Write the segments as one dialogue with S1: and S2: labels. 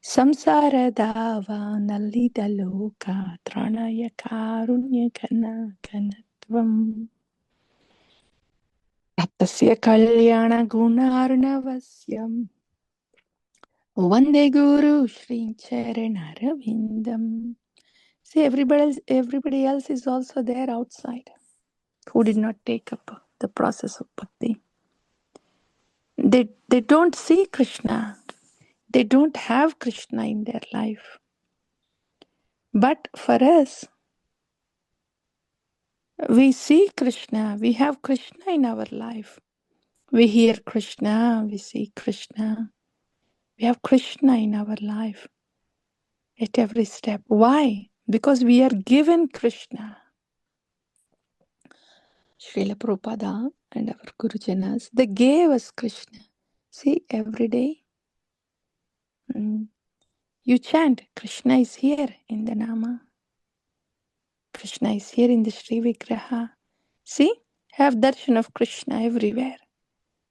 S1: Samsaradava nalidaloka tranaya karunya kana kanatvam Taptasya kalyana gunarnavasyam Vande Guru Shri Charanarvindam. See, everybody else is also there outside who did not take up the process of bhakti. They don't see Krishna. They don't have Krishna in their life. But for us, we see Krishna. We have Krishna in our life. We hear Krishna. We see Krishna. We have Krishna in our life at every step. Why? Because we are given Krishna. Srila Prabhupada and our Gurujanas, they gave us Krishna. See, every day you chant, Krishna is here in the Nama. Krishna is here in the Sri Vigraha. See, have darshan of Krishna everywhere.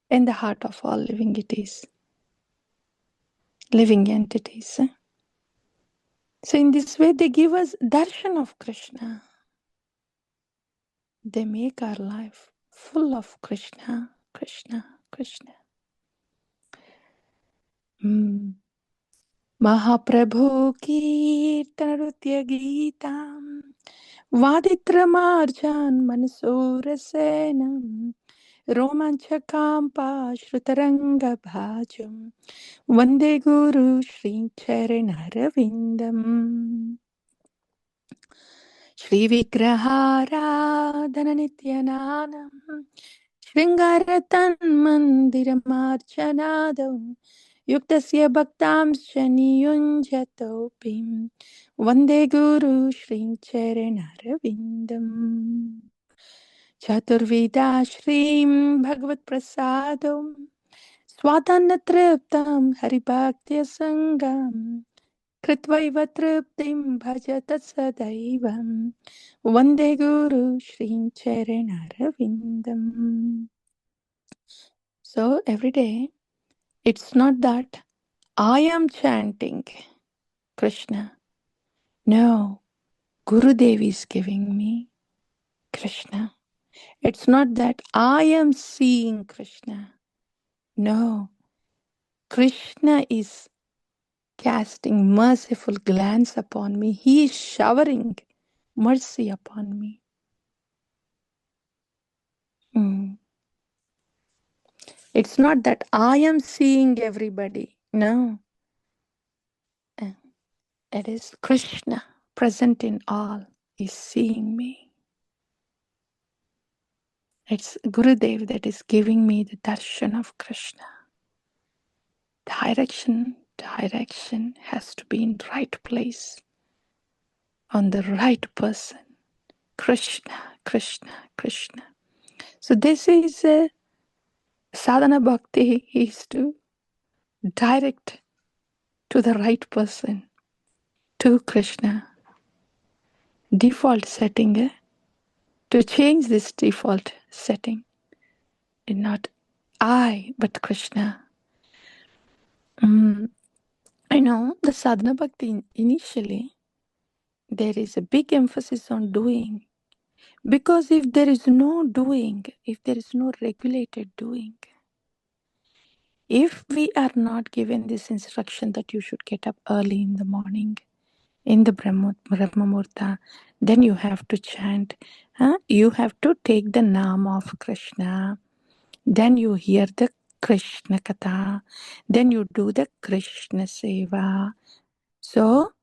S1: In the heart of all living entities. So in this way they give us darshan of Krishna. They make our life full of Krishna, Krishna, Krishna. Mahaprabhu Kirtanarutya Geetam Vaditramarjan Mansorasenam Romanchakampa Shrutaranga Bhajam Vande Guru Shri Charanarvindam Shri Vigraharadhana Nityananam Shringaratan Mandiramarchanadam Yuktasya Bhaktamscha Niyunjatopim Vande Guru Shri Charanarvindam Chaturvida Shrim Bhagavad Prasadam Swatannatriptam Haribhaktya Sangam Kritvaiva Triptim Bhajatat Sadaivam Vande Guru Shri Charanarvindam. So every day, it's not that I am chanting Krishna. No, Gurudev is giving me Krishna. It's not that I am seeing Krishna. No, Krishna is casting merciful glance upon me. He is showering mercy upon me. It's not that I am seeing everybody. No. It is Krishna present in all is seeing me. It's Gurudev that is giving me the darshan of Krishna. Direction has to be in right place, on the right person. Krishna, Krishna, Krishna. So this is sadhana bhakti is to direct to the right person, to Krishna. Default setting, to change this default setting, and not I, but Krishna. I know the sadhana bhakti initially, there is a big emphasis on doing. Because if there is no doing, if there is no regulated doing, if we are not given this instruction that you should get up early in the morning, in the Brahma Muhurta, then you have to chant, you have to take the name of Krishna, then you hear the Krishna Katha, then you do the Krishna Seva. So,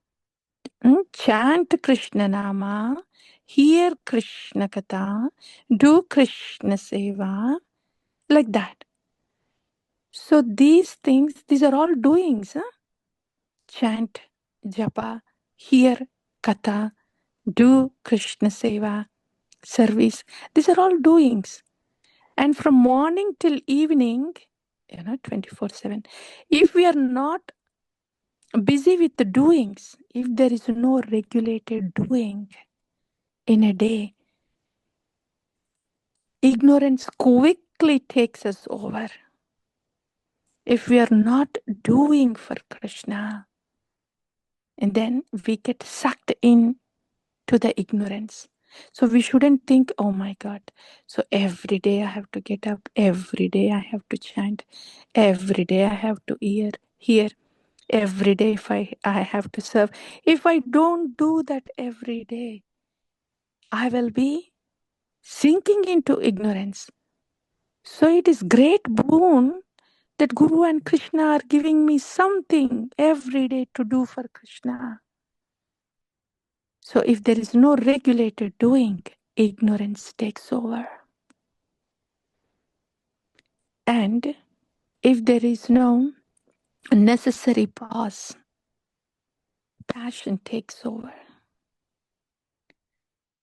S1: chant Krishna Nama, hear Krishna Katha, do Krishna Seva, like that. So these things, these are all doings. Chant, japa, hear Katha, do Krishna Seva, service. These are all doings. And from morning till evening, 24/7, if we are not busy with the doings, if there is no regulated doing in a day, ignorance quickly takes us over. If we are not doing for Krishna, And then we get sucked in to the ignorance. So we shouldn't think, oh my God, so every day I have to get up, every day I have to chant, every day I have to hear, every day if I have to serve. If I don't do that every day, I will be sinking into ignorance. So it is great boon that Guru and Krishna are giving me something every day to do for Krishna. So if there is no regulated doing, ignorance takes over. And if there is no necessary pause, passion takes over.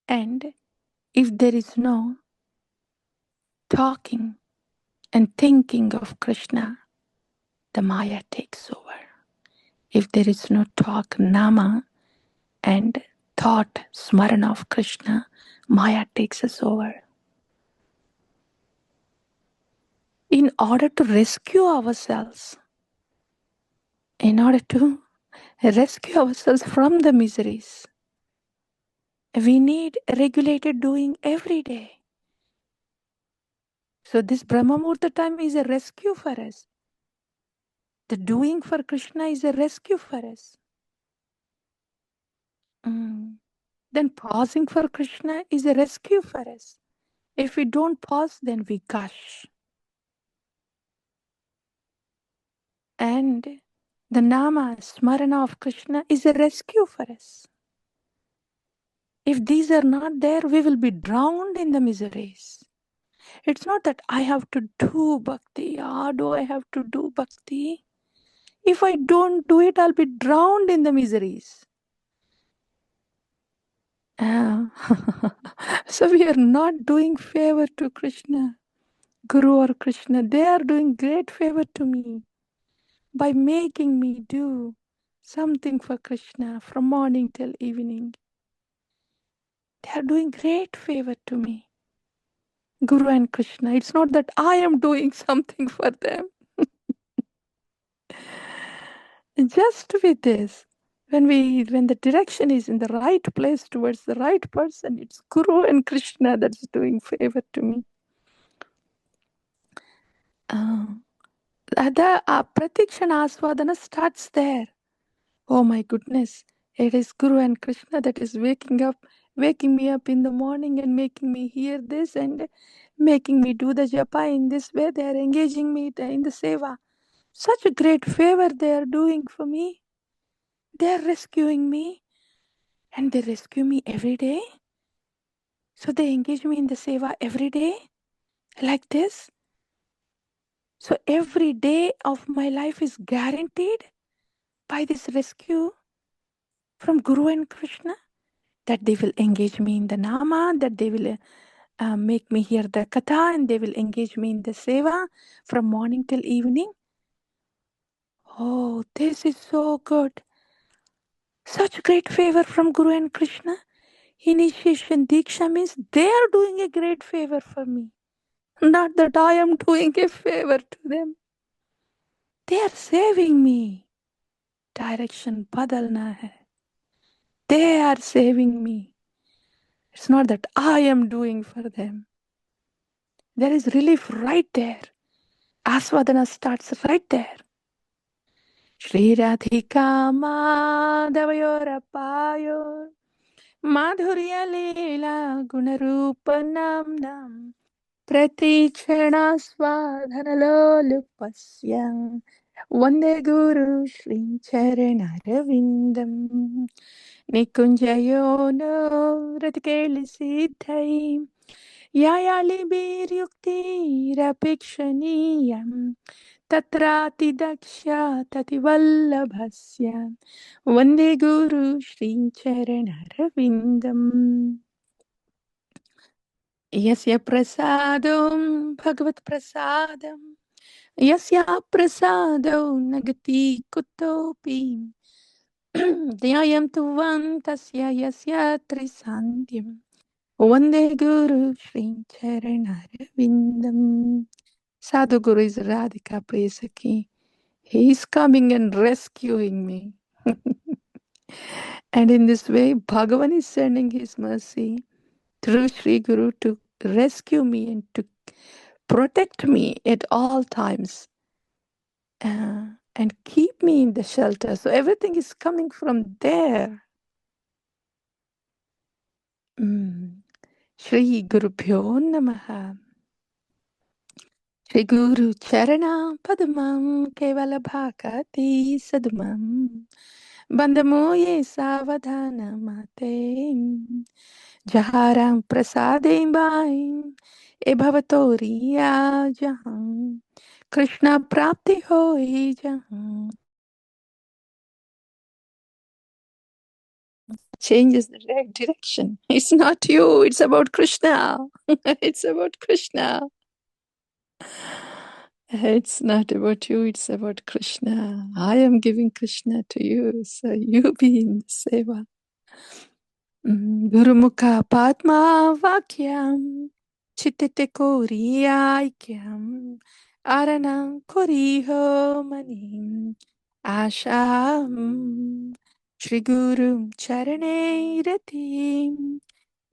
S1: And if there is no talking and thinking of Krishna, the Maya takes over. If there is no talk, Nama, and thought, Smarana of Krishna, Maya takes us over. In order to rescue ourselves, in order to rescue ourselves from the miseries, we need regulated doing every day. So this Brahma Muhurta time is a rescue for us. The doing for Krishna is a rescue for us. Then pausing for Krishna is a rescue for us. If we don't pause, then we gush. And the Nama, Smarana of Krishna is a rescue for us. If these are not there, we will be drowned in the miseries. It's not that I have to do bhakti. Do I have to do bhakti? If I don't do it, I'll be drowned in the miseries. So we are not doing favor to Krishna, Guru or Krishna. They are doing great favor to me by making me do something for Krishna from morning till evening. They are doing great favor to me, Guru and Krishna. It's not that I am doing something for them. Just with this, when the direction is in the right place towards the right person, it's Guru and Krishna that's doing favor to me. The pratikshana aswadana starts there. Oh my goodness, it is Guru and Krishna that is waking me up in the morning and making me hear this and making me do the japa in this way. They are engaging me in the seva. Such a great favor they are doing for me. They are rescuing me and they rescue me every day. So they engage me in the seva every day like this. So every day of my life is guaranteed by this rescue from Guru and Krishna, that they will engage me in the Nama, that they will make me hear the Katha, and they will engage me in the Seva from morning till evening. Oh, this is so good. Such great favor from Guru and Krishna. Initiation Diksha means they are doing a great favor for me. Not that I am doing a favor to them. They are saving me. Direction badalna hai. They are saving me. It's not that I am doing for them. There is relief right there. Aswadana starts right there. Shri Radhika Madhavayorapayor Madhurya Leela Gunarupanam Nam Pratikshana Swadhanalolupasyam Vande Guru Shri Charanarvindam Nikunjayono Ratikeli Siddhai Yayali Biryuktirapikshaniam Tatratidaksha Tativallabhasya Vande Guru Shri Charanarvindam. Yasya prasadam Bhagavat prasadam Yasya prasadam Nagati kutopi Dhyayam tuvam tasya yasya trisandyam Vande Guru Shri Charanarvindam. Sadhu Guru is Radhika Presaki. He is coming and rescuing me. And in this way, Bhagavan is sending his mercy through Sri Guru to rescue me and to protect me at all times and keep me in the shelter. So everything is coming from there. Shri Guru Pyo Namaha. Shri Guru Charana Padmam Kevala Bhakati Sadmam Bandamoye Savadhana Mate Jaharam Prasade Baim E Bhavatoriya Jaham Krishna Prapti Hoi Jaham. Changes the direction. It's not you, it's about Krishna. It's about Krishna. It's not about you, it's about Krishna. I am giving Krishna to you, so you be in the seva. Gurumukha Padma Vakyam Chittite Koriyaikyam Aranam Koriho Manim Asham Shri Guru Charane Ratim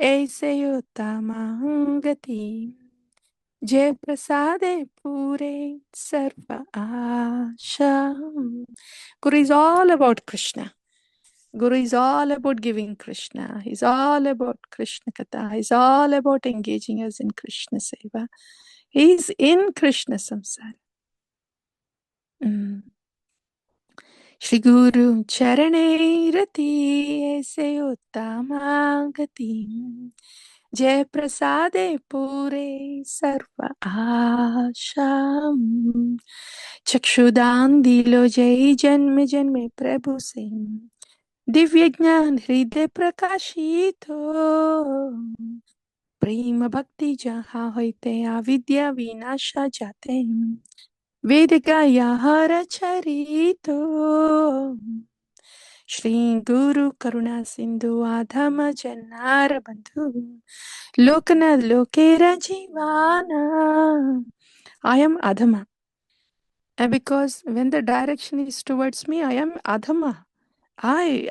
S1: Esayotamam Gatim Jai Prasade Pure Sarva Asham. Guru is all about Krishna. Guru is all about giving Krishna. He's all about Krishna Katha. He's all about engaging us in Krishna Seva. He's in Krishna Samsara. Shri Guru Charane Rati Aise Uttama Gati Jai Prasade Pure Sarva Asham Chakshudan Dilo Jai Janme Janme Prabhu Singh Divya ज्ञान हृदय प्रकाशित हो प्रेम भक्ति जहाँ होते अविद्या विनाशा जाते वेद गाया हर चरित श्री गुरु करुणा सिंधु आधम जनार बंधु लोकनाथ लोकेरा जीवाना. I am Adhama. And because when the direction is towards me, I am Adhama. I,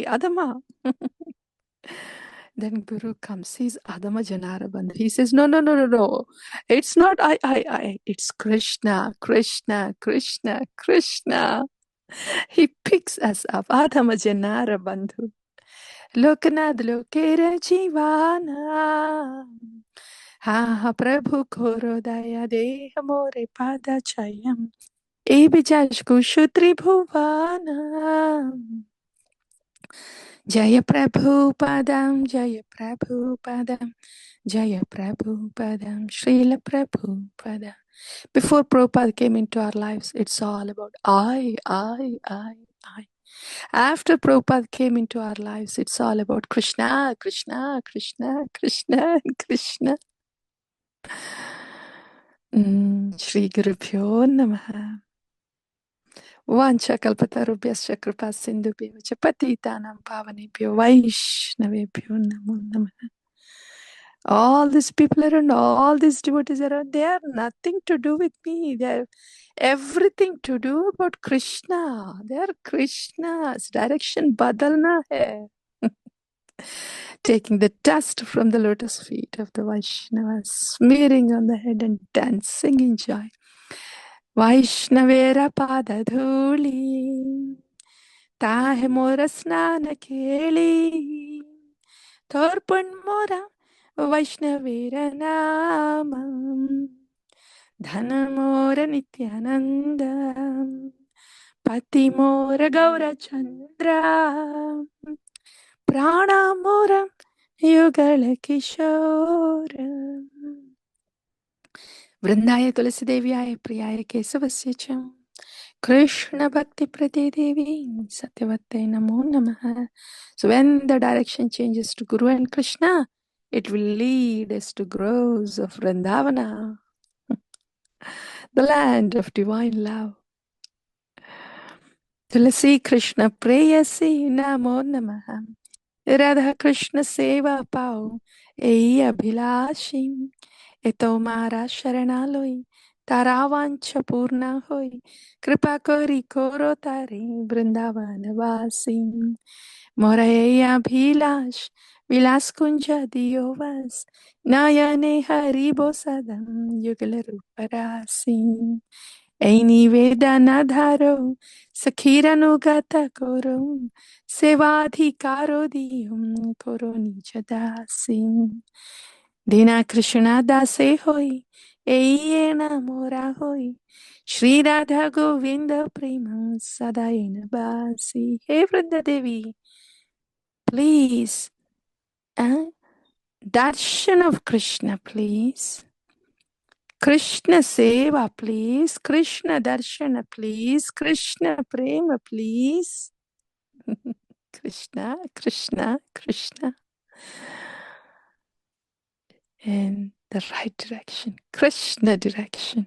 S1: Adama. Then Guru comes, he's Adama Janarabandhu. He says, no. It's not I. It's Krishna, Krishna, Krishna, Krishna. He picks us up. Adama Janarabandhu. Lokanath Lokera Jivana. Ha Prabhu Koro Daya Deha More Pada Chayam. E Bijaj Kushutri Bhuvana. Jaya Prabhupadam, Jaya Prabhupadam, Jaya Prabhupadam, Srila Prabhupada. Before Prabhupada came into our lives, it's all about I. After Prabhupada came into our lives, it's all about Krishna, Krishna, Krishna, Krishna, and Krishna. Shri Guru Pyo Namaha. Vanchakalpatarubhyascha kripa sindhubhyo cha patitanam pavanebhyo vaishnavebhyo namo namaha. All these people around, all these devotees around, they are nothing to do with me. They are everything to do about Krishna. They are Krishna's direction badalna hai. Taking the dust from the lotus feet of the Vaishnavas, smearing on the head and dancing in joy. Vaishnavera pada dhuli ताहे मोर स्नान केली तोर्पण मोरा वैष्णवेर नाम धन मोर नित्यानंद पति मोर गौरचंद्र प्राण मोर युगल किशोर वृंदाय तुलसी देव्याय प्रियाय केशवस्य च Krishna Bhakti Prati Devi Satyavate Namo Namaha. So when the direction changes to Guru and Krishna, it will lead us to groves of Vrindavana, the land of divine love. Tulasi Krishna Preyasi Namo Namaha. Radha Krishna Seva Pau Ei Abhilashim Eto Mara Sharanaloi तारा वांछा पूर्णा होई कृपा करी कोरो तारे वृंदावन वासी मोरया अभिलाष विलास कुंज दियो वास नयने हरिबो सदम युगल रूप रासी ऐ निवेदन धारो सखीरनुगत करो सेवाधिकारो दियो करो निज दासी दीना कृष्ण दासे होई एयेना मोरा होई श्री राधा गोविंद प्रेम सदाइन बासी हे Vrinda Devi please darshan of Krishna please Krishna seva please Krishna darshana please Krishna prema please Krishna Krishna Krishna in the right direction Krishna direction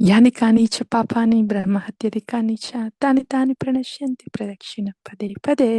S1: यानि कानि च पापानि ब्रह्महत्यादि कानि च तानि तानि प्रणश्यन्ति प्रदक्षिण पदे पदे